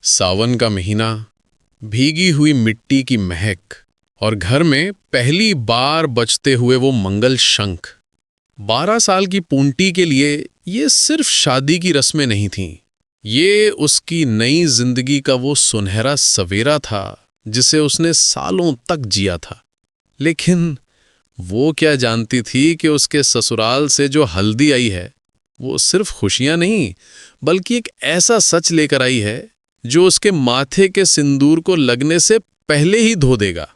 सावन का महीना, भीगी हुई मिट्टी की महक और घर में पहली बार बजते हुए वो मंगल शंख। 12 साल की पूंटी के लिए ये सिर्फ शादी की रस्में नहीं थीं। ये उसकी नई जिंदगी का वो सुनहरा सवेरा था जिसे उसने सालों तक जिया था। लेकिन वो क्या जानती थी कि उसके ससुराल से जो हल्दी आई है वो सिर्फ खुशियां नहीं, बल्कि एक ऐसा सच लेकर आई है जो उसके माथे के सिंदूर को लगने से पहले ही धो देगा।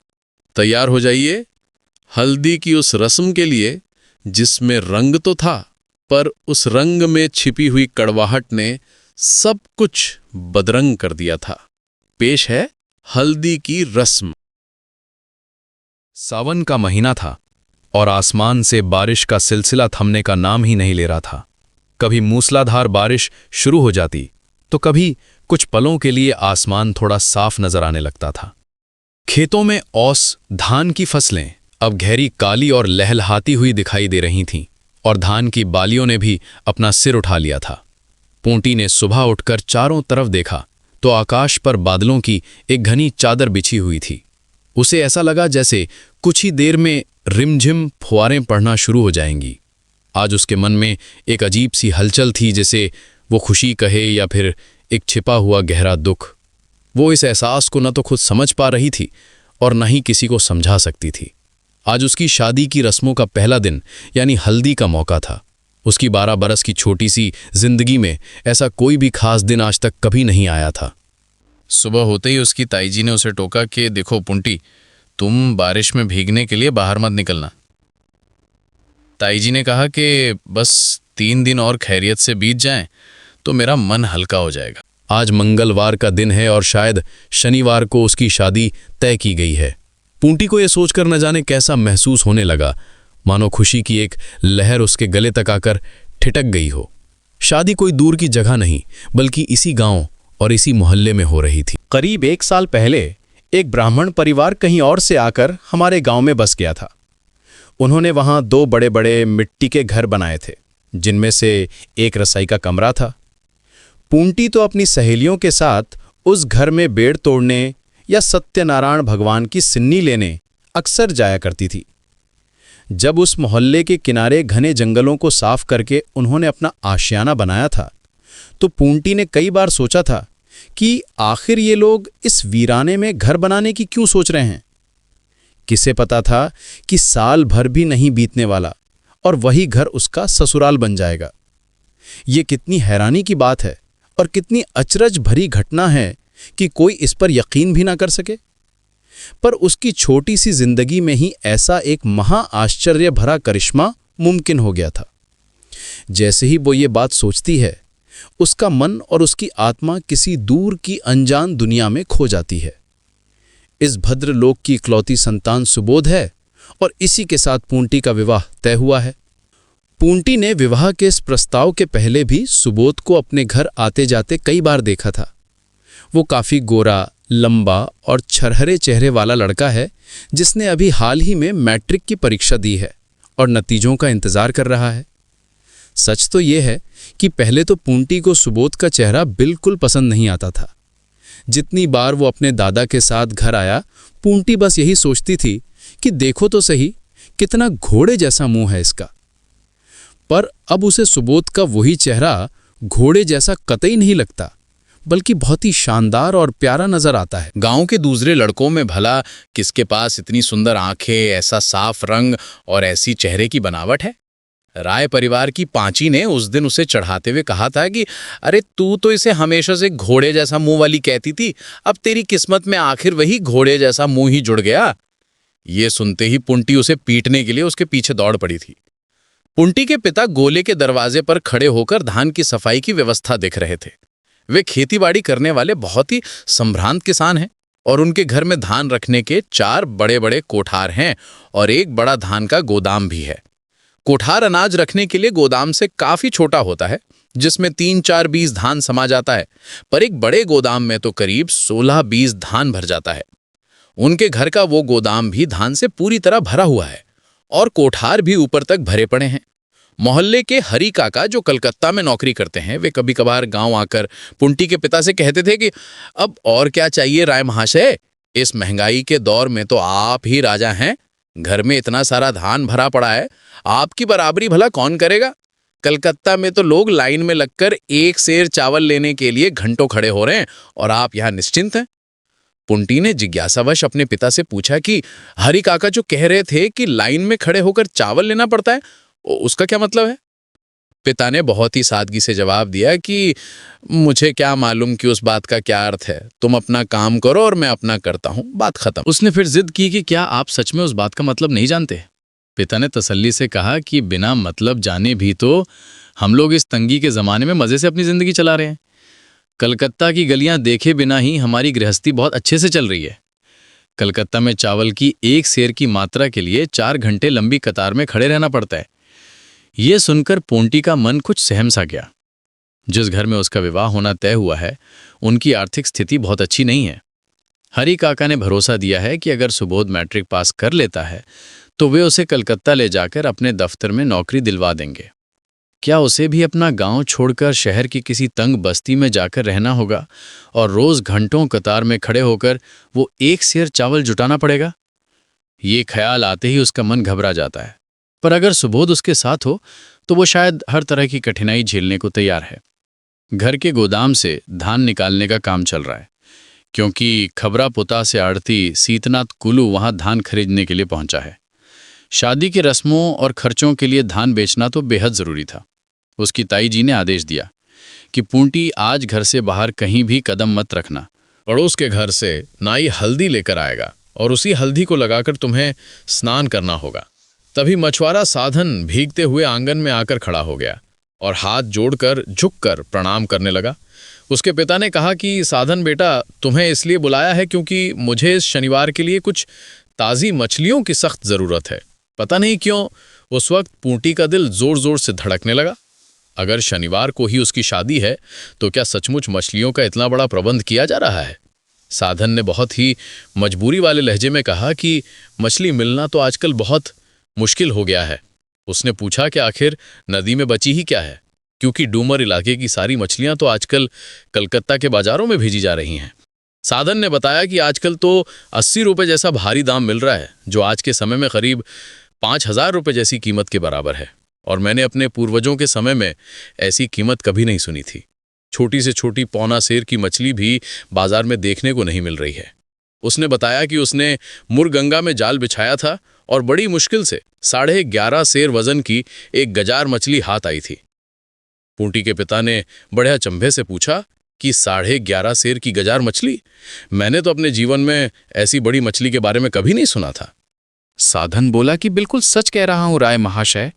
तैयार हो जाइए हल्दी की उस रस्म के लिए जिसमें रंग तो था, पर उस रंग में छिपी हुई कड़वाहट ने सब कुछ बदरंग कर दिया था। पेश है हल्दी की रस्म। सावन का महीना था और आसमान से बारिश का सिलसिला थमने का नाम ही नहीं ले रहा था। कभी मूसलाधार बारिश शुरू हो जाती तो कभी कुछ पलों के लिए आसमान थोड़ा साफ नजर आने लगता था। खेतों में औस धान की फसलें अब गहरी काली और लहलहाती हुई दिखाई दे रही थीं और धान की बालियों ने भी अपना सिर उठा लिया था। पूंटी ने सुबह उठकर चारों तरफ देखा तो आकाश पर बादलों की एक घनी चादर बिछी हुई थी। उसे ऐसा लगा जैसे कुछ ही देर में रिमझिम फुहारें पड़ना शुरू हो जाएंगी। आज उसके मन में एक अजीब सी हलचल थी, जैसे वो खुशी कहे या फिर एक छिपा हुआ गहरा दुख। वो इस एहसास को न तो खुद समझ पा रही थी और न ही किसी को समझा सकती थी। आज उसकी शादी की रस्मों का पहला दिन यानी हल्दी का मौका था। उसकी 12 बरस की छोटी सी जिंदगी में ऐसा कोई भी खास दिन आज तक कभी नहीं आया था। सुबह होते ही उसकी ताई जी ने उसे टोका कि देखो पुंटी, तुम बारिश में भीगने के लिए बाहर मत निकलना। ताई जी ने कहा कि बस 3 दिन और खैरियत से बीत जाएं तो मेरा मन हल्का हो जाएगा। आज मंगलवार का दिन है और शायद शनिवार को उसकी शादी तय की गई है। पूंटी को यह सोचकर न जाने कैसा महसूस होने लगा, मानो खुशी की एक लहर उसके गले तक आकर ठिठक गई हो। शादी कोई दूर की जगह नहीं, बल्कि इसी गांव और इसी मोहल्ले में हो रही थी। करीब 1 साल पहले एक ब्राह्मण परिवार कहीं और से आकर हमारे गांव में बस गया था। उन्होंने वहां 2 बड़े बड़े मिट्टी के घर बनाए थे, जिनमें से एक रसोई का कमरा था। पूंटी तो अपनी सहेलियों के साथ उस घर में बेड़ तोड़ने या सत्यनारायण भगवान की सिन्नी लेने अक्सर जाया करती थी। जब उस मोहल्ले के किनारे घने जंगलों को साफ करके उन्होंने अपना आशियाना बनाया था, तो पूंटी ने कई बार सोचा था कि आखिर ये लोग इस वीराने में घर बनाने की क्यों सोच रहे हैं। किसे पता था कि साल भर भी नहीं बीतने वाला और वही घर उसका ससुराल बन जाएगा। ये कितनी हैरानी की बात है और कितनी अचरज भरी घटना है कि कोई इस पर यकीन भी ना कर सके। पर उसकी छोटी सी जिंदगी में ही ऐसा एक महा आश्चर्य भरा करिश्मा मुमकिन हो गया था। जैसे ही वो ये बात सोचती है, उसका मन और उसकी आत्मा किसी दूर की अनजान दुनिया में खो जाती है। इस भद्र लोक की इकलौती संतान सुबोध है और इसी के साथ पूंटी का विवाह तय हुआ है। पूंटी ने विवाह के इस प्रस्ताव के पहले भी सुबोध को अपने घर आते जाते कई बार देखा था। वो काफी गोरा, लंबा और छरहरे चेहरे वाला लड़का है, जिसने अभी हाल ही में मैट्रिक की परीक्षा दी है और नतीजों का इंतजार कर रहा है। सच तो ये है कि पहले तो पूंटी को सुबोध का चेहरा बिल्कुल पसंद नहीं आता था। जितनी बार वो अपने दादा के साथ घर आया, पूंटी बस यही सोचती थी कि देखो तो सही, कितना घोड़े जैसा मुंह है इसका। पर अब उसे सुबोध का वही चेहरा घोड़े जैसा कतई नहीं लगता, बल्कि बहुत ही शानदार और प्यारा नजर आता है। गांव के दूसरे लड़कों में भला किसके पास इतनी सुंदर आंखें, ऐसा साफ रंग और ऐसी चेहरे की बनावट है? राय परिवार की पांची ने उस दिन उसे चढ़ाते हुए कहा था कि अरे तू तो इसे हमेशा से घोड़े जैसा मुंह वाली कहती थी, अब तेरी किस्मत में आखिर वही घोड़े जैसा मुंह ही जुड़ गया। ये सुनते ही पुंटी उसे पीटने के लिए उसके पीछे दौड़ पड़ी थी। पुंटी के पिता गोले के दरवाजे पर खड़े होकर धान की सफाई की व्यवस्था देख रहे थे। वे खेतीबाड़ी करने वाले बहुत ही संभ्रांत किसान हैं और उनके घर में धान रखने के 4 बड़े बड़े कोठार हैं और एक बड़ा धान का गोदाम भी है। कोठार अनाज रखने के लिए गोदाम से काफी छोटा होता है, जिसमें 3-4 बीस धान समा जाता है, पर एक बड़े गोदाम में तो करीब 16 बीस धान भर जाता है। उनके घर का वो गोदाम भी धान से पूरी तरह भरा हुआ है और कोठार भी ऊपर तक भरे पड़े हैं। मोहल्ले के हरी काका जो कलकत्ता में नौकरी करते हैं, वे कभी कभार गांव आकर पुंटी के पिता से कहते थे कि अब और क्या चाहिए राय महाशय, इस महंगाई के दौर में तो आप ही राजा हैं। घर में इतना सारा धान भरा पड़ा है, आपकी बराबरी भला कौन करेगा। कलकत्ता में तो लोग लाइन में लगकर एक सेर चावल लेने के लिए घंटों खड़े हो रहे हैं और आप यहां निश्चिंत हैं। पुंटी ने जिज्ञासावश अपने पिता से पूछा कि हरी काका जो कह रहे थे कि लाइन में खड़े होकर चावल लेना पड़ता है, उसका क्या मतलब है। पिता ने बहुत ही सादगी से जवाब दिया कि मुझे क्या मालूम कि उस बात का क्या अर्थ है, तुम अपना काम करो और मैं अपना करता हूं, बात खत्म। उसने फिर जिद की कि क्या आप सच में उस बात का मतलब नहीं जानते। पिता ने तसल्ली से कहा कि बिना मतलब जाने भी तो हम लोग इस तंगी के जमाने में मजे से अपनी जिंदगी चला रहे हैं। कलकत्ता की गलियां देखे बिना ही हमारी गृहस्थी बहुत अच्छे से चल रही है। कलकत्ता में चावल की एक सेर की मात्रा के लिए 4 घंटे लंबी कतार में खड़े रहना पड़ता है। ये सुनकर पोंटी का मन कुछ सहम सा गया। जिस घर में उसका विवाह होना तय हुआ है, उनकी आर्थिक स्थिति बहुत अच्छी नहीं है। हरी काका ने भरोसा दिया है कि अगर सुबोध मैट्रिक पास कर लेता है तो वे उसे कलकत्ता ले जाकर अपने दफ्तर में नौकरी दिलवा देंगे। क्या उसे भी अपना गांव छोड़कर शहर की किसी तंग बस्ती में जाकर रहना होगा और रोज घंटों कतार में खड़े होकर वो एक सेर चावल जुटाना पड़ेगा। ये ख्याल आते ही उसका मन घबरा जाता है। पर अगर सुबोध उसके साथ हो तो वो शायद हर तरह की कठिनाई झेलने को तैयार है। घर के गोदाम से धान निकालने का काम चल रहा है, क्योंकि खबरापुता से आड़ती सीतनाथ कुलू वहां धान खरीदने के लिए पहुंचा है। शादी की रस्मों और खर्चों के लिए धान बेचना तो बेहद जरूरी था। उसकी ताई जी ने आदेश दिया कि पूंटी आज घर से बाहर कहीं भी कदम मत रखना। पड़ोस के घर से नाई हल्दी लेकर आएगा और उसी हल्दी को लगाकर तुम्हें स्नान करना होगा। तभी मछुआरा साधन भीगते हुए आंगन में आकर खड़ा हो गया और हाथ जोड़कर झुककर प्रणाम करने लगा। उसके पिता ने कहा कि साधन बेटा, तुम्हें इसलिए बुलाया है क्योंकि मुझे इस शनिवार के लिए कुछ ताज़ी मछलियों की सख्त ज़रूरत है। पता नहीं क्यों उस वक्त पूंटी का दिल जोर जोर से धड़कने लगा। अगर शनिवार को ही उसकी शादी है तो क्या सचमुच मछलियों का इतना बड़ा प्रबंध किया जा रहा है। साधन ने बहुत ही मजबूरी वाले लहजे में कहा कि मछली मिलना तो आजकल बहुत मुश्किल हो गया है। उसने पूछा कि आखिर नदी में बची ही क्या है, क्योंकि डूमर इलाके की सारी मछलियां तो आजकल कलकत्ता के बाजारों में भेजी जा रही हैं। साधन ने बताया कि आजकल तो 80 रुपये जैसा भारी दाम मिल रहा है, जो आज के समय में करीब 5000 रुपये जैसी कीमत के बराबर है, और मैंने अपने पूर्वजों के समय में ऐसी कीमत कभी नहीं सुनी थी। छोटी से छोटी पौना सेर की मछली भी बाजार में देखने को नहीं मिल रही है। उसने बताया कि उसने मुरगंगा में जाल बिछाया था और बड़ी मुश्किल से 11.5 सेर वजन की एक गजार मछली हाथ आई थी। पूंटी के पिता ने बड़े अचंभे से पूछा कि 11.5 सेर की गजार मछली? मैंने तो अपने जीवन में ऐसी बड़ी मछली के बारे में कभी नहीं सुना था। साधन बोला कि बिल्कुल सच कह रहा हूं राय महाशय,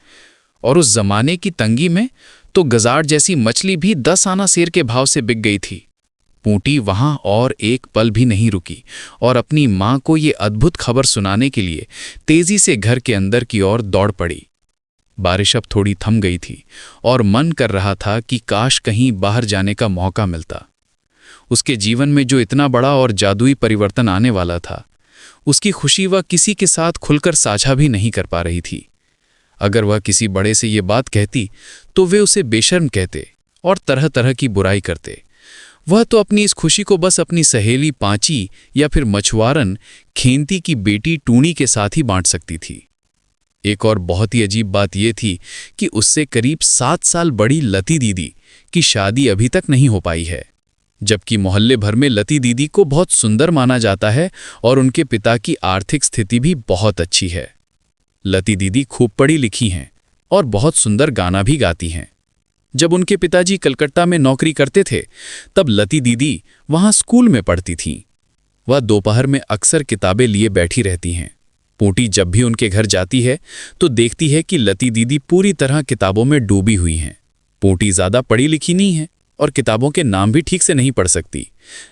और उस जमाने की तंगी में तो गजार जैसी मछली भी 10 आना सेर के भाव से बिक गई थी। पूंटी वहां और एक पल भी नहीं रुकी और अपनी मां को ये अद्भुत खबर सुनाने के लिए तेजी से घर के अंदर की ओर दौड़ पड़ी। बारिश अब थोड़ी थम गई थी और मन कर रहा था कि काश कहीं बाहर जाने का मौका मिलता। उसके जीवन में जो इतना बड़ा और जादुई परिवर्तन आने वाला था, उसकी खुशी वह किसी के साथ खुलकर साझा भी नहीं कर पा रही थी। अगर वह किसी बड़े से ये बात कहती तो वे उसे बेशर्म कहते और तरह तरह की बुराई करते। वह तो अपनी इस खुशी को बस अपनी सहेली पांची या फिर मछुआरन खेंती की बेटी टूनी के साथ ही बांट सकती थी। एक और बहुत ही अजीब बात यह थी कि उससे करीब 7 साल बड़ी लती दीदी की शादी अभी तक नहीं हो पाई है, जबकि मोहल्ले भर में लती दीदी को बहुत सुंदर माना जाता है और उनके पिता की आर्थिक स्थिति भी बहुत अच्छी है। लती दीदी खूब पढ़ी लिखी हैं और बहुत सुंदर गाना भी गाती हैं। जब उनके पिताजी कलकत्ता में नौकरी करते थे तब लती दीदी वहां स्कूल में पढ़ती थीं। वह दोपहर में अक्सर किताबें लिए बैठी रहती हैं। पूंटी जब भी उनके घर जाती है तो देखती है कि लती दीदी पूरी तरह किताबों में डूबी हुई हैं। पूंटी ज़्यादा पढ़ी लिखी नहीं है और किताबों के नाम भी ठीक से नहीं पढ़ सकती।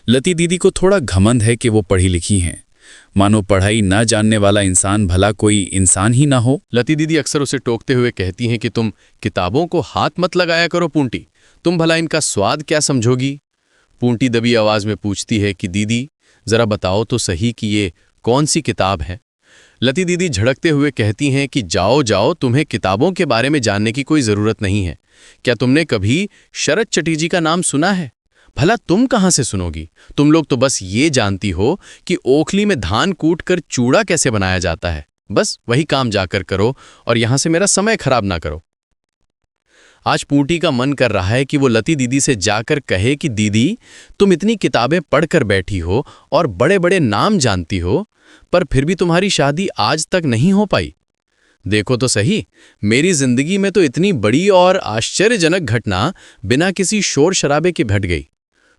लती दीदी को थोड़ा घमंड है कि वो पढ़ी लिखी हैं, मानो पढ़ाई ना जानने वाला इंसान भला कोई इंसान ही ना हो। लती दीदी अक्सर उसे टोकते हुए कहती हैं कि तुम किताबों को हाथ मत लगाया करो पूंटी, तुम भला इनका स्वाद क्या समझोगी। पूंटी दबी आवाज में पूछती है कि दीदी जरा बताओ तो सही कि ये कौन सी किताब है। लती दीदी झड़कते हुए कहती हैं कि जाओ जाओ, तुम्हें किताबों के बारे में जानने की कोई जरूरत नहीं है। क्या तुमने कभी शरद चटीजी का नाम सुना है? भला तुम कहाँ से सुनोगी? तुम लोग तो बस ये जानती हो कि ओखली में धान कूट कर चूड़ा कैसे बनाया जाता है। बस वही काम जाकर करो और यहां से मेरा समय खराब ना करो। आज पूटी का मन कर रहा है कि वो लती दीदी से जाकर कहे कि दीदी, तुम इतनी किताबें पढ़कर बैठी हो और बड़े बड़े नाम जानती हो, पर फिर भी तुम्हारी शादी आज तक नहीं हो पाई। देखो तो सही, मेरी जिंदगी में तो इतनी बड़ी और आश्चर्यजनक घटना बिना किसी शोर शराबे के घट गई।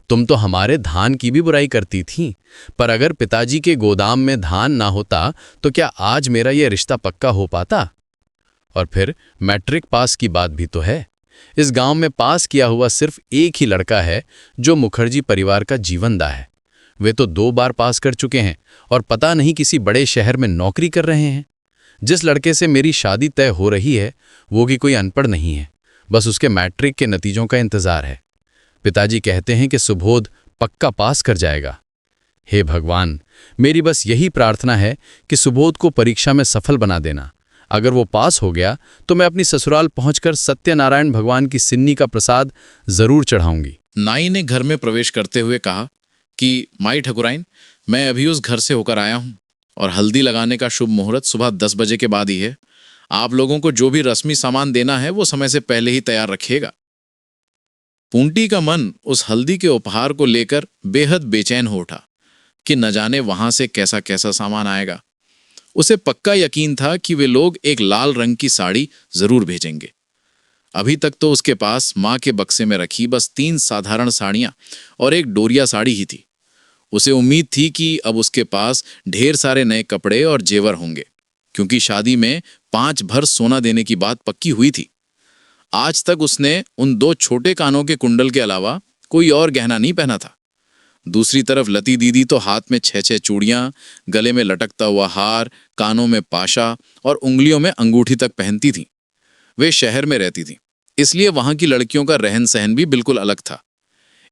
तुम तो हमारे धान की भी बुराई करती थी, पर अगर पिताजी के गोदाम में धान ना होता तो क्या आज मेरा ये रिश्ता पक्का हो पाता? और फिर मैट्रिक पास की बात भी तो है। इस गांव में पास किया हुआ सिर्फ एक ही लड़का है जो मुखर्जी परिवार का जीवनदा है। वे तो 2 बार पास कर चुके हैं और पता नहीं किसी बड़े शहर में नौकरी कर रहे हैं। जिस लड़के से मेरी शादी तय हो रही है वो भी कोई अनपढ़ नहीं है, बस उसके मैट्रिक के नतीजों का इंतजार है। पिताजी कहते हैं कि सुबोध पक्का पास कर जाएगा। हे भगवान, मेरी बस यही प्रार्थना है कि सुबोध को परीक्षा में सफल बना देना। अगर वो पास हो गया तो मैं अपनी ससुराल पहुंचकर सत्यनारायण भगवान की सिन्नी का प्रसाद जरूर चढ़ाऊंगी। नाई ने घर में प्रवेश करते हुए कहा कि माई ठकुराइन, मैं अभी उस घर से होकर आया हूं और हल्दी लगाने का शुभ मुहूर्त सुबह 10 बजे के बाद ही है। आप लोगों को जो भी रस्मी सामान देना है वो समय से पहले ही तैयार रखिएगा। पूंटी का मन उस हल्दी के उपहार को लेकर बेहद बेचैन हो उठा कि न जाने वहां से कैसा कैसा सामान आएगा। उसे पक्का यकीन था कि वे लोग एक लाल रंग की साड़ी जरूर भेजेंगे। अभी तक तो उसके पास माँ के बक्से में रखी बस 3 साधारण साड़ियां और एक डोरिया साड़ी ही थी। उसे उम्मीद थी कि अब उसके पास ढेर सारे नए कपड़े और जेवर होंगे, क्योंकि शादी में 5 भर सोना देने की बात पक्की हुई थी। आज तक उसने उन 2 छोटे कानों के कुंडल के अलावा कोई और गहना नहीं पहना था। दूसरी तरफ लती दीदी तो हाथ में 6-6 चूड़ियां, गले में लटकता हुआ हार, कानों में पाशा और उंगलियों में अंगूठी तक पहनती थीं। वे शहर में रहती थीं, इसलिए वहां की लड़कियों का रहन सहन भी बिल्कुल अलग था।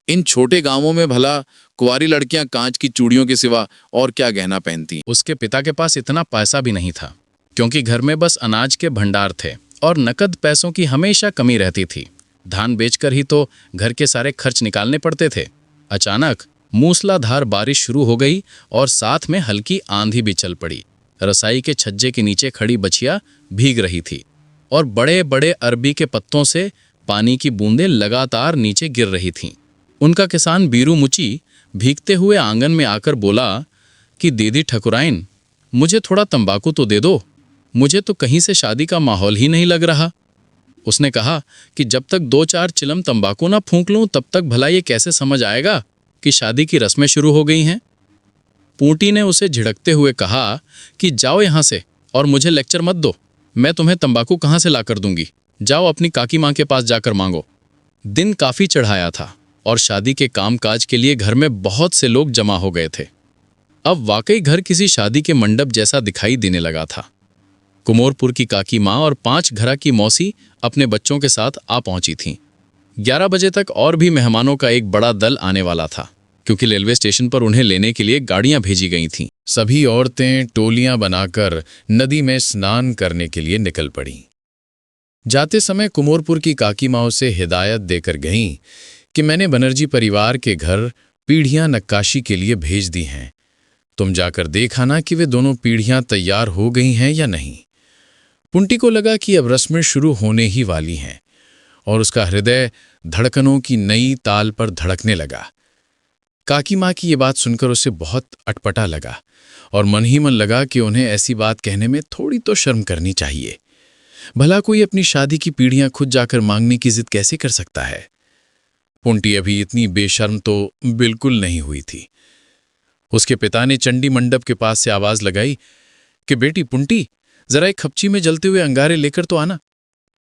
इन छोटे गांवों में भला कुंवारी लड़कियां कांच की चूड़ियों के सिवा और क्या गहना पहनती? उसके पिता के पास इतना पैसा भी नहीं था, क्योंकि घर में बस अनाज के भंडार थे और नकद पैसों की हमेशा कमी रहती थी। धान बेचकर ही तो घर के सारे खर्च निकालने पड़ते थे। अचानक मूसलाधार बारिश शुरू हो गई और साथ में हल्की आंधी भी चल पड़ी। रसाई के छज्जे के नीचे खड़ी बछिया भीग रही थी और बड़े बड़े अरबी के पत्तों से पानी की बूंदें लगातार नीचे गिर रही थीं। उनका किसान बीरू मुची भीगते हुए आंगन में आकर बोला कि दीदी ठकुराइन, मुझे थोड़ा तंबाकू तो दे दो, मुझे तो कहीं से शादी का माहौल ही नहीं लग रहा। उसने कहा कि जब तक 2-4 चिलम तंबाकू ना फूंक लूं तब तक भला ये कैसे समझ आएगा कि शादी की रस्में शुरू हो गई हैं। पूंटी ने उसे झिड़कते हुए कहा कि जाओ यहां से और मुझे लेक्चर मत दो, मैं तुम्हें तंबाकू कहां से लाकर दूंगी, जाओ अपनी काकी मां के पास जाकर मांगो। दिन काफी चढ़ाया था और शादी के कामकाज के लिए घर में बहुत से लोग जमा हो गए थे। अब वाकई घर किसी शादी के मंडप जैसा दिखाई देने लगा था। कुमोरपुर की काकी माँ और 5 घरा की मौसी अपने बच्चों के साथ आ पहुंची थीं। 11 बजे तक और भी मेहमानों का एक बड़ा दल आने वाला था, क्योंकि रेलवे स्टेशन पर उन्हें लेने के लिए गाड़ियां भेजी गई थीं। सभी औरतें टोलियां बनाकर नदी में स्नान करने के लिए निकल पड़ीं। जाते समय कुमोरपुर की काकी माँ से हिदायत देकर गईं कि मैंने बनर्जी परिवार के घर पीढ़ियां नक्काशी के लिए भेज दी हैं। तुम जाकर देखा ना कि वे दोनों पीढ़ियां तैयार हो गई हैं या नहीं। पुंटी को लगा कि अब रस्में शुरू होने ही वाली हैं और उसका हृदय धड़कनों की नई ताल पर धड़कने लगा। काकी माँ की ये बात सुनकर उसे बहुत अटपटा लगा और मन ही मन लगा कि उन्हें ऐसी बात कहने में थोड़ी तो शर्म करनी चाहिए। भला कोई अपनी शादी की पीढ़ियां खुद जाकर मांगने की जिद कैसे कर सकता है? पुंटी अभी इतनी बेशर्म तो बिल्कुल नहीं हुई थी। उसके पिता ने चंडी मंडप के पास से आवाज लगाई कि बेटी पुंटी, जरा एक खपची में जलते हुए अंगारे लेकर तो आना।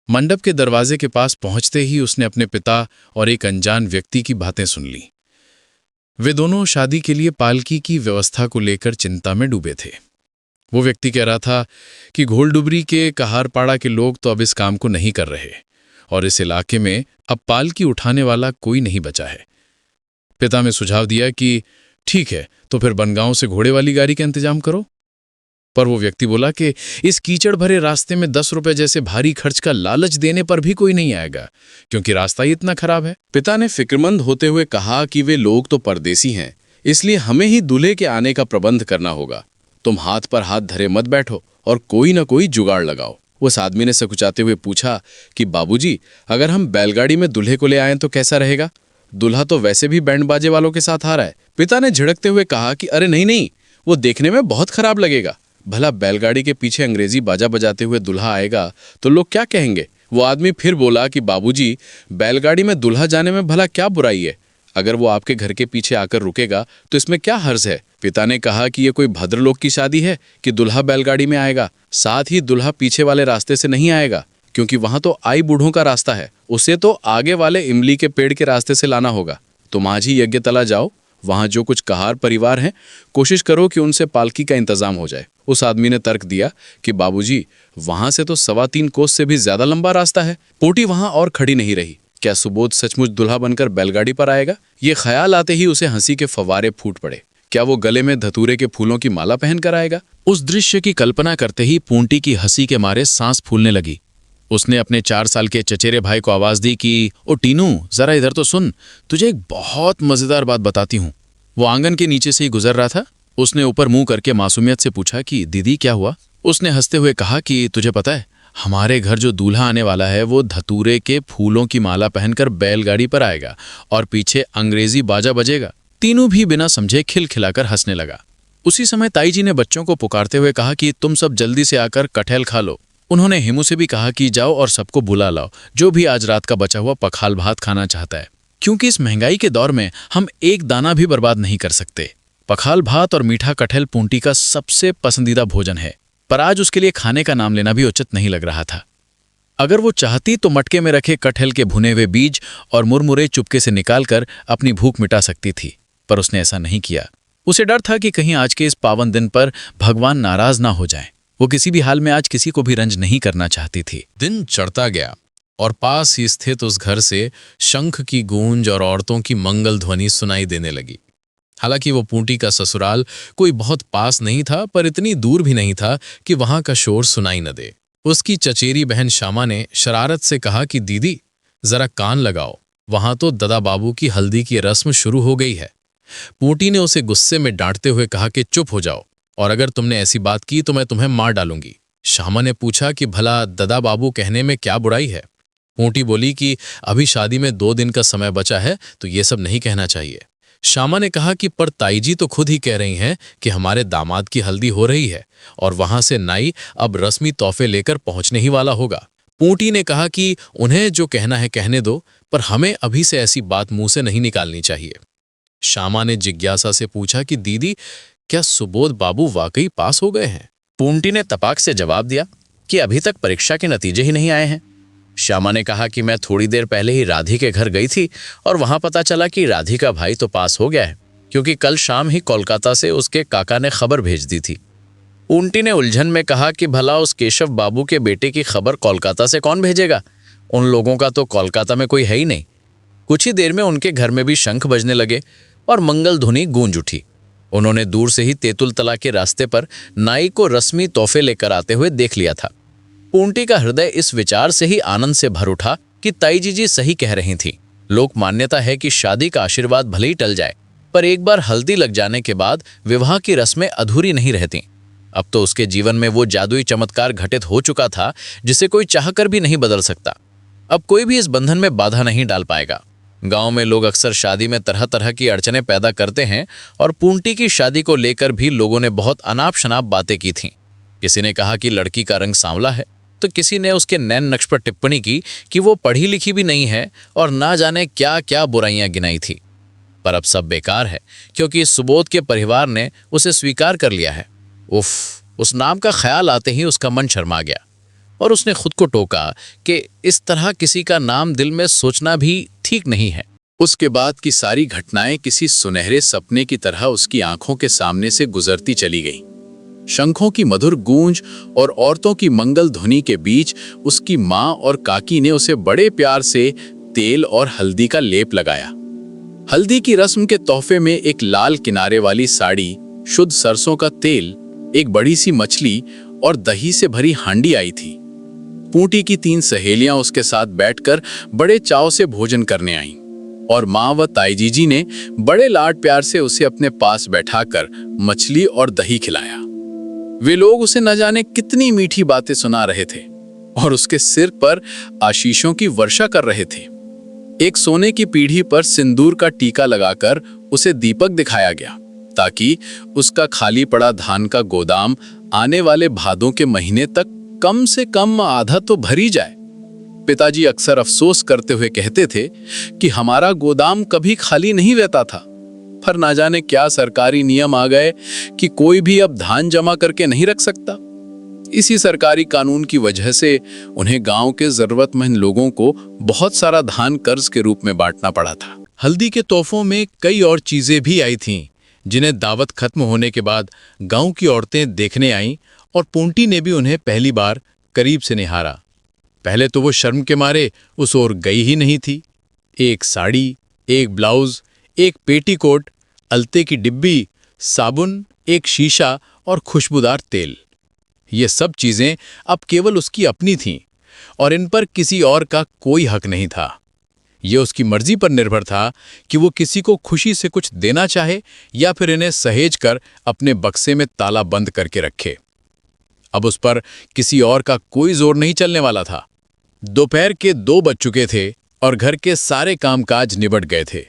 मंडप के दरवाजे के पास पहुंचते ही उसने अपने पिता और एक अनजान व्यक्ति की बातें सुन ली। वे दोनों शादी के लिए पालकी की व्यवस्था को लेकर चिंता में डूबे थे। वो व्यक्ति कह रहा था कि घोलडुबरी के कहारपाड़ा के लोग तो अब इस काम को नहीं कर रहे और इस इलाके में अब पालकी उठाने वाला कोई नहीं बचा है। पिता ने सुझाव दिया कि ठीक है, तो फिर बनगांव से घोड़े वाली गाड़ी का इंतजाम करो। पर वो व्यक्ति बोला कि इस कीचड़ भरे रास्ते में 10 रुपए जैसे भारी खर्च का लालच देने पर भी कोई नहीं आएगा, क्योंकि रास्ता ही इतना खराब है। पिता ने फिक्रमंद होते हुए कहा कि वे लोग तो परदेसी हैं, इसलिए हमें ही दूल्हे के आने का प्रबंध करना होगा। तुम हाथ पर हाथ धरे मत बैठो और कोई ना कोई जुगाड़ लगाओ। उस आदमी ने सकुचाते हुए पूछा कि बाबूजी, अगर हम बैलगाड़ी में दूल्हे को ले आएं तो कैसा रहेगा? दूल्हा तो वैसे भी बैंड बाजे वालों के साथ आ रहा है। पिता ने झिड़कते हुए कहा कि अरे नहीं नहीं, वो देखने में बहुत खराब लगेगा। भला बैलगाड़ी के पीछे अंग्रेजी बाजा बजाते हुए दूल्हा आएगा तो लोग क्या कहेंगे? वो आदमी फिर बोला कि बाबूजी, बैलगाड़ी में दूल्हा जाने में भला क्या बुराई है? अगर वो आपके घर के पीछे आकर रुकेगा तो इसमें क्या हर्ज है? पिता ने कहा कि ये कोई भद्रलोक की शादी है कि दूल्हा बैलगाड़ी में आएगा। साथ ही दूल्हा पीछे वाले रास्ते से नहीं आएगा, क्योंकि वहां तो आई बूढ़ों का रास्ता है। उसे तो आगे वाले इमली के पेड़ के रास्ते से लाना होगा। तुम आज ही यज्ञतला जाओ, वहां जो कुछ कहार परिवार हैं, कोशिश करो कि उनसे पालकी का इंतजाम हो जाए। उस आदमी ने तर्क दिया कि बाबूजी, वहां से तो 3.25 कोस से भी ज्यादा लंबा रास्ता है। पोटी वहां और खड़ी नहीं रही। क्या सुबोध सचमुच दूल्हा बनकर बैलगाड़ी पर आएगा? ये ख्याल आते ही उसे हंसी के फव्वारे फूट पड़े। क्या वो गले में धतूरे के फूलों की माला पहनकर आएगा? उस दृश्य की कल्पना करते ही पूंटी की हंसी के मारे सांस फूलने लगी। उसने अपने 4 साल के चचेरे भाई को आवाज दी कि ओ टीनू, जरा इधर तो सुन, तुझे एक बहुत मजेदार बात बताती हूँ। वो आंगन के नीचे से ही गुजर रहा था। उसने ऊपर मुंह करके मासूमियत से पूछा कि दीदी क्या हुआ? उसने हंसते हुए कहा कि तुझे पता है, हमारे घर जो दूल्हा आने वाला है वो धतूरे के फूलों की माला पहनकर बैलगाड़ी पर आएगा और पीछे अंग्रेजी बाजा बजेगा। तीनों भी बिना समझे खिलखिलाकर हंसने लगा। उसी समय ताई जी ने बच्चों को पुकारते हुए कहा कि तुम सब जल्दी से आकर कटहल खा लो। उन्होंने हेमू से भी कहा कि जाओ और सबको बुला लाओ, जो भी आज रात का बचा हुआ पखाल भात खाना चाहता है, क्योंकि इस महंगाई के दौर में हम एक दाना भी बर्बाद नहीं कर सकते। पखाल भात और मीठा कटहल पूंटी का सबसे पसंदीदा भोजन है, पर आज उसके लिए खाने का नाम लेना भी उचित नहीं लग रहा था। अगर वो चाहती तो मटके में रखे कटहल के भुने हुए बीज और मुरमुरे चुपके से निकालकर अपनी भूख मिटा सकती थी, पर उसने ऐसा नहीं किया। उसे डर था कि कहीं आज के इस पावन दिन पर भगवान नाराज ना हो जाएं। वो किसी भी हाल में आज किसी को भी रंज नहीं करना चाहती थी। दिन चढ़ता गया और पास ही स्थित उस घर से शंख की गूंज और औरतों की मंगल ध्वनि सुनाई देने लगी। हालांकि वो पूंटी का ससुराल कोई बहुत पास नहीं था, पर इतनी दूर भी नहीं था कि वहां का शोर सुनाई न दे। उसकी चचेरी बहन श्यामा ने शरारत से कहा कि दीदी, जरा कान लगाओ, वहां तो ददा बाबू की हल्दी की रस्म शुरू हो गई है। पूंटी ने उसे गुस्से में डांटते हुए कहा कि चुप हो जाओ, और अगर तुमने ऐसी बात की तो मैं तुम्हें मार डालूंगी। श्यामा ने पूछा कि भला ददा बाबू कहने में क्या बुराई है? पूंटी बोली कि अभी शादी में 2 दिन का समय बचा है, तो ये सब नहीं कहना चाहिए। श्यामा ने कहा कि पर ताई जी तो खुद ही कह रही हैं कि हमारे दामाद की हल्दी हो रही है और वहां से नाई अब रस्मी तोहफे लेकर पहुंचने ही वाला होगा। पूंटी ने कहा कि उन्हें जो कहना है कहने दो, पर हमें अभी से ऐसी बात मुंह से नहीं निकालनी चाहिए। श्यामा ने जिज्ञासा से पूछा कि दीदी, क्या सुबोध बाबू वाकई पास हो गए हैं? पूंटी ने तपाक से जवाब दिया कि अभी तक परीक्षा के नतीजे ही नहीं आए हैं। श्यामा ने कहा कि मैं थोड़ी देर पहले ही राधी के घर गई थी और वहां पता चला कि राधी का भाई तो पास हो गया है, क्योंकि कल शाम ही कोलकाता से उसके काका ने खबर भेज दी थी। पूंटी ने उलझन में कहा कि भला उस केशव बाबू के बेटे की खबर कोलकाता से कौन भेजेगा? उन लोगों का तो कोलकाता में कोई है ही नहीं। कुछ ही देर में उनके घर में भी शंख बजने लगे और मंगल ध्वनि गूंज उठी। उन्होंने दूर से ही तेतुल तला के रास्ते पर नाई को रस्मी तोहफे लेकर आते हुए देख लिया था। पूंटी का हृदय इस विचार से ही आनंद से भर उठा कि ताई जी सही कह रही थी। लोक मान्यता है कि शादी का आशीर्वाद भले ही टल जाए, पर एक बार हल्दी लग जाने के बाद विवाह की रस्में अधूरी नहीं रहती। अब तो उसके जीवन में वो जादुई चमत्कार घटित हो चुका था जिसे कोई चाहकर भी नहीं बदल सकता। अब कोई भी इस बंधन में बाधा नहीं डाल पाएगा। गांव में लोग अक्सर शादी में तरह तरह की अड़चनें पैदा करते हैं और पूंटी की शादी को लेकर भी लोगों ने बहुत अनाप शनाप बातें की थीं। किसी ने कहा कि लड़की का रंग सांवला है, तो किसी ने उसके नैन नक्श पर टिप्पणी की कि वो पढ़ी लिखी भी नहीं है और ना जाने क्या क्या बुराइयां गिनाई थी। पर अब सब बेकार है, क्योंकि सुबोध के परिवार ने उसे स्वीकार कर लिया है। उफ, उस नाम का ख्याल आते ही उसका मन शर्मा गया और उसने खुद को टोका कि इस तरह किसी का नाम दिल में सोचना भी ठीक नहीं है। उसके बाद की सारी घटनाएं किसी सुनहरे सपने की तरह उसकी आंखों के सामने से गुजरती चली गईं। शंखों की मधुर गूंज और औरतों की मंगल ध्वनि के बीच उसकी माँ और काकी ने उसे बड़े प्यार से तेल और हल्दी का लेप लगाया। हल्दी की रस्म के तोहफे में एक लाल किनारे वाली साड़ी, शुद्ध सरसों का तेल, एक बड़ी सी मछली और दही से भरी हांडी आई थी। पूंटी की 3 सहेलियां उसके साथ बैठकर बड़े चाव से भोजन करने आईं और माँ व ताईजीजी ने बड़े लाड प्यार से उसे अपने पास बैठाकर मछली और दही खिलाया। वे लोग उसे न जाने कितनी मीठी बातें सुना रहे थे और उसके सिर पर आशीषों की वर्षा कर रहे थे। एक सोने की पीढ़ी पर सिंदूर का टीका लगाकर उसे दीपक दिखाया गया ताकि उसका खाली पड़ा धान का गोदाम आने वाले भादों के महीने तक कम से कम आधा तो भरी जाए। पिताजी अक्सर अफसोस करते हुए कहते थे कि हमारा गोदाम कभी खाली नहीं रहता था, पर ना जाने क्या सरकारी नियम आ गए कि कोई भी अब धान जमा करके नहीं रख सकता। इसी सरकारी कानून की वजह से उन्हें गांव के जरूरतमंद लोगों को बहुत सारा धान कर्ज के रूप में बांटना पड़ा था। हल्दी के तोहफों में कई और चीजें भी आई थीं, जिन्हें दावत खत्म होने के बाद गांव की औरतें देखने आईं और पूंटी ने भी उन्हें पहली बार करीब से निहारा। पहले तो वो शर्म के मारे उस ओर गई ही नहीं थी। एक साड़ी, एक ब्लाउज, एक पेटीकोट, अलते की डिब्बी, साबुन, एक शीशा और खुशबूदार तेल, ये सब चीजें अब केवल उसकी अपनी थीं और इन पर किसी और का कोई हक नहीं था। ये उसकी मर्जी पर निर्भर था कि वो किसी को खुशी से कुछ देना चाहे या फिर इन्हें सहेज कर अपने बक्से में ताला बंद करके रखे। अब उस पर किसी और का कोई जोर नहीं चलने वाला था। दोपहर के 2 बज चुके थे और घर के सारे कामकाज निबट गए थे।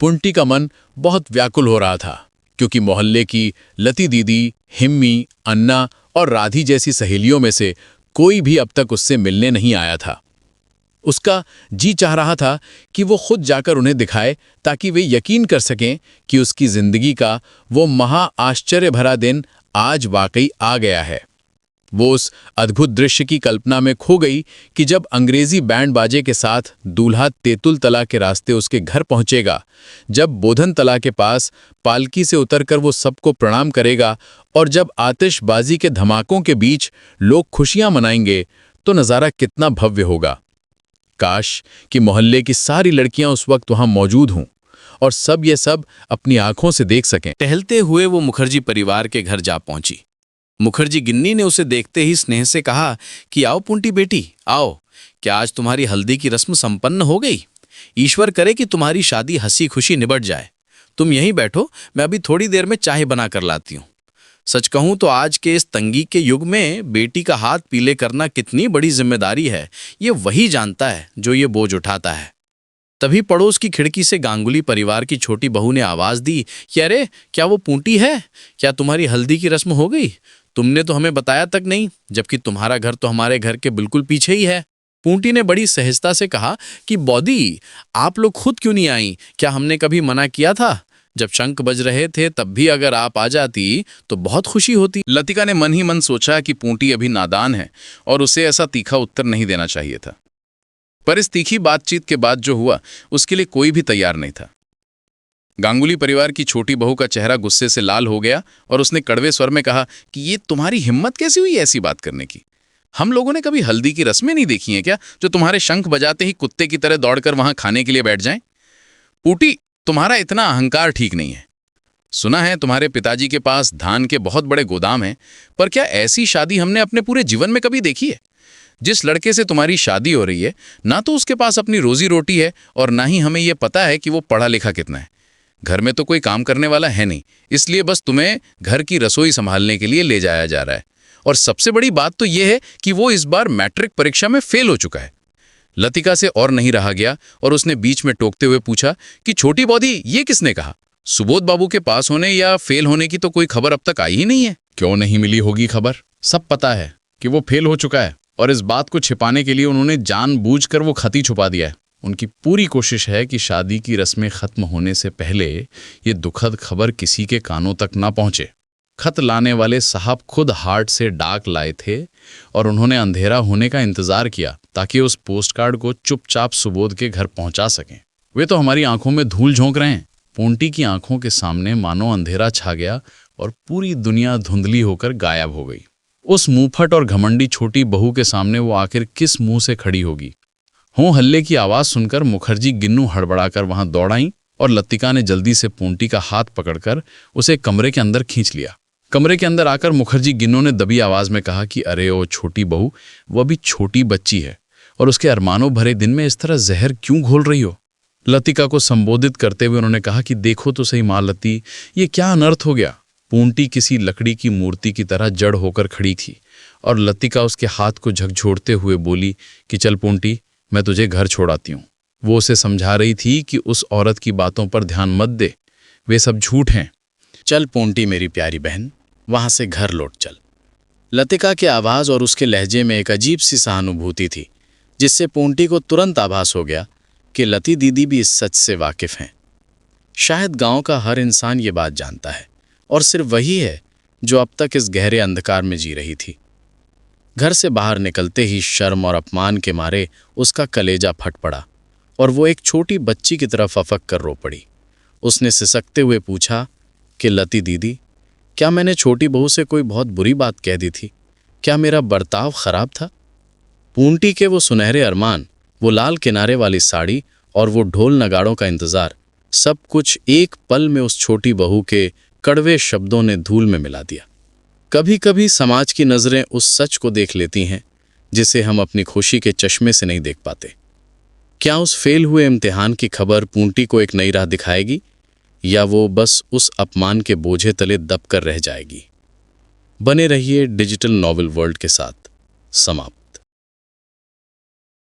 पुंटी का मन बहुत व्याकुल हो रहा था क्योंकि मोहल्ले की लती दीदी, हिम्मी, अन्ना और राधी जैसी सहेलियों में से कोई भी अब तक उससे मिलने नहीं आया था। उसका जी चाह रहा था कि वो खुद जाकर उन्हें दिखाए ताकि वे यकीन कर सकें कि उसकी जिंदगी का वो महा आश्चर्य भरा दिन आज वाकई आ गया है। वो उस अद्भुत दृश्य की कल्पना में खो गई कि जब अंग्रेजी बैंड बाजे के साथ दूल्हा तेतुल तला के रास्ते उसके घर पहुंचेगा, जब बोधन तला के पास पालकी से उतरकर वो सबको प्रणाम करेगा और जब आतिशबाजी के धमाकों के बीच लोग खुशियां मनाएंगे, तो नज़ारा कितना भव्य होगा। काश कि मोहल्ले की सारी लड़कियां उस वक्त वहां मौजूद हों और सब ये सब अपनी आंखों से देख सकें। टहलते हुए वो मुखर्जी परिवार के घर जा पहुंची। मुखर्जी गिन्नी ने उसे देखते ही स्नेह से कहा कि आओ पुंटी बेटी, आओ। क्या आज तुम्हारी हल्दी की रस्म संपन्न हो गई? ईश्वर करे कि तुम्हारी शादी हंसी खुशी निबट जाए। तुम यहीं बैठो, मैं अभी थोड़ी देर में चाय बना कर लाती हूँ। सच कहूं तो आज के इस तंगी के युग में बेटी का हाथ पीले करना कितनी बड़ी जिम्मेदारी है, ये वही जानता है जो ये बोझ उठाता है। तभी पड़ोस की खिड़की से गांगुली परिवार की छोटी बहू ने आवाज दी कि अरे, क्या वो पूंटी है? क्या तुम्हारी हल्दी की रस्म हो गई? तुमने तो हमें बताया तक नहीं, जबकि तुम्हारा घर तो हमारे घर के बिल्कुल पीछे ही है। पूंटी ने बड़ी सहजता से कहा कि बौदी, आप लोग खुद क्यों नहीं आई? क्या हमने कभी मना किया था? जब शंख बज रहे थे तब भी अगर आप आ जाती तो बहुत खुशी होती। लतिका ने मन ही मन सोचा कि पूंटी अभी नादान है और उसे ऐसा तीखा उत्तर नहीं देना चाहिए था, पर इस तीखी बातचीत के बाद जो हुआ उसके लिए कोई भी तैयार नहीं था। गांगुली परिवार की छोटी बहू का चेहरा गुस्से से लाल हो गया और उसने कड़वे स्वर में कहा कि ये तुम्हारी हिम्मत कैसी हुई ऐसी बात करने की? हम लोगों ने कभी हल्दी की रस्में नहीं देखी हैं क्या, जो तुम्हारे शंख बजाते ही कुत्ते की तरह दौड़कर वहां खाने के लिए बैठ जाएं? पूटी, तुम्हारा इतना अहंकार ठीक नहीं है। सुना है तुम्हारे पिताजी के पास धान के बहुत बड़े गोदाम हैं, पर क्या ऐसी शादी हमने अपने पूरे जीवन में कभी देखी है? जिस लड़के से तुम्हारी शादी हो रही है, ना तो उसके पास अपनी रोजी रोटी है और ना ही हमें यह पता है कि वो पढ़ा लिखा कितना है। घर में तो कोई काम करने वाला है नहीं, इसलिए बस तुम्हें घर की रसोई संभालने के लिए ले जाया जा रहा है। और सबसे बड़ी बात तो यह है कि वो इस बार मैट्रिक परीक्षा में फेल हो चुका है। लतिका से और नहीं रहा गया और उसने बीच में टोकते हुए पूछा कि छोटी बौदी, ये किसने कहा? सुबोध बाबू के पास होने या फेल होने की तो कोई खबर अब तक आई ही नहीं है। क्यों नहीं मिली होगी खबर? सब पता है कि वो फेल हो चुका है और इस बात को छिपाने के लिए उन्होंने जानबूझकर वो खत ही छुपा दिया है। उनकी पूरी कोशिश है कि शादी की रस्में खत्म होने से पहले ये दुखद खबर किसी के कानों तक ना पहुंचे। खत लाने वाले साहब खुद हार्ट से डाक लाए थे और उन्होंने अंधेरा होने का इंतजार किया ताकि उस पोस्टकार्ड को चुपचाप सुबोध के घर पहुंचा सकें। वे तो हमारी आंखों में धूल झोंक रहे हैं। पूंटी की आंखों के सामने मानो अंधेरा छा गया और पूरी दुनिया धुंधली होकर गायब हो गई। उस मुंहफट और घमंडी छोटी बहू के सामने वो आखिर किस मुंह से खड़ी होगी? हों हल्ले की आवाज सुनकर मुखर्जी गिन्नू हड़बड़ाकर वहां दौड़ आई और लतिका ने जल्दी से पूंटी का हाथ पकड़कर उसे कमरे के अंदर खींच लिया। कमरे के अंदर आकर मुखर्जी गिन्नो ने दबी आवाज में कहा कि अरे ओ छोटी बहू, वो अभी छोटी बच्ची है और उसके अरमानों भरे दिन में इस तरह जहर क्यों घोल रही हो। लतिका को संबोधित करते हुए उन्होंने कहा कि देखो तो सही माँ लती, ये क्या अनर्थ हो गया। पूंटी किसी लकड़ी की मूर्ति की तरह जड़ होकर खड़ी थी और लतिका उसके हाथ को झकझोरते हुए बोली कि चल पूंटी, मैं तुझे घर छोड़ाती हूँ। वो उसे समझा रही थी कि उस औरत की बातों पर ध्यान मत दे, वे सब झूठ हैं। चल पूंटी मेरी प्यारी बहन, वहां से घर लौट चल। लतिका की आवाज और उसके लहजे में एक अजीब सी सहानुभूति थी, जिससे पूंटी को तुरंत आभास हो गया कि लती दीदी भी इस सच से वाकिफ हैं। शायद गांव का हर इंसान ये बात जानता है और सिर्फ वही है जो अब तक इस गहरे अंधकार में जी रही थी। घर से बाहर निकलते ही शर्म और अपमान के मारे उसका कलेजा फट पड़ा और वो एक छोटी बच्ची की तरफ अफक कर रो पड़ी। उसने सिसकते हुए पूछा कि लती दीदी, क्या मैंने छोटी बहू से कोई बहुत बुरी बात कह दी थी? क्या मेरा बर्ताव खराब था? पूंटी के वो सुनहरे अरमान, वो लाल किनारे वाली साड़ी और वो ढोल नगाड़ों का इंतजार, सब कुछ एक पल में उस छोटी बहू के कड़वे शब्दों ने धूल में मिला दिया। कभी कभी समाज की नज़रें उस सच को देख लेती हैं जिसे हम अपनी खुशी के चश्मे से नहीं देख पाते। क्या उस फेल हुए इम्तिहान की खबर पूंटी को एक नई राह दिखाएगी, या वो बस उस अपमान के बोझे तले दब कर रह जाएगी? बने रहिए डिजिटल नॉवेल वर्ल्ड के साथ। समाप्त।